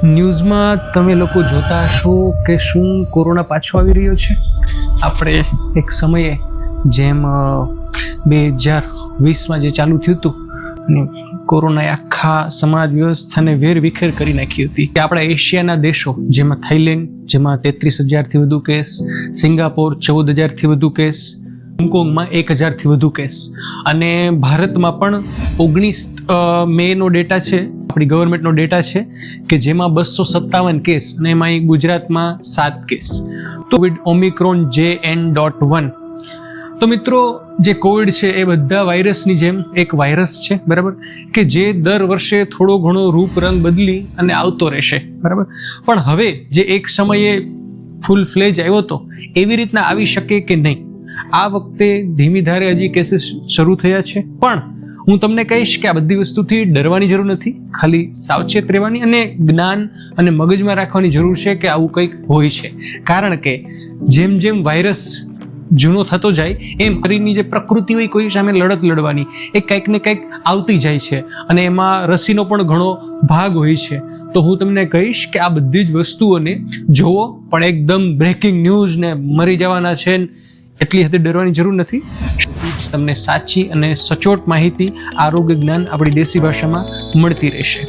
ન્યૂઝમાં તમે લોકો જોતા હશો કે શું કોરોના પાછો આવી રહ્યો છે. આપણે એક સમયે જેમ 2020માં જે ચાલુ થયું હતું અને કોરોનાએ આખા સમાજ વ્યવસ્થાને વેરવિખેર કરી નાખી હતી. કે આપણા એશિયાના દેશો જેમાં થાઈલેન્ડ જેમાં 33,000થી વધુ કેસ, સિંગાપોર 14,000થી વધુ કેસ, હોંગકોંગમાં 1,000થી વધુ કેસ અને ભારતમાં પણ 19 મેનો ડેટા છે, આપણી ગવર્મેન્ટનો ડેટા છે કે જેમાં 257 કેસ અને એમાં ગુજરાતમાં 7 કેસ. Covid Omicron JN.1. તો મિત્રો જે કોવિડ છે એ બધા વાયરસની જેમ એક વાયરસ છે, બરાબર, કે જે દર વર્ષે થોડો ઘણો રૂપ રંગ બદલી અને આવતો રહેશે, બરાબર. પણ હવે જે એક સમયે ફૂલ ફ્લેજ આવ્યો હતો એવી રીતના આવી શકે કે નહીં. આ વખતે ધીમી ધારે હજી કેસીસ શરૂ થયા છે, પણ હું તમને કહીશ કે આ બધી વસ્તુથી ડરવાની જરૂર નથી, ખાલી સાવચેત રહેવાની અને જ્ઞાન અને મગજમાં રાખવાની જરૂર છે કે આવું કંઈક હોય છે. કારણ કે જેમ જેમ વાયરસ જૂનો થતો જાય એમ શરીરની જે પ્રકૃતિ હોય કોઈ સામે લડત લડવાની એ કંઈક ને કંઈક આવતી જાય છે અને એમાં રસીનો પણ ઘણો ભાગ હોય છે. તો હું તમને કહીશ કે આ બધી જ વસ્તુઓને જોવો, પણ એકદમ બ્રેકિંગ ન્યૂઝ ને મરી જવાના છે એટલી હદે ડરવાની જરૂર નથી. તમને સાચી અને સચોટ માહિતી, આરોગ્ય જ્ઞાન આપણી દેશી ભાષામાં મળતી રહેશે.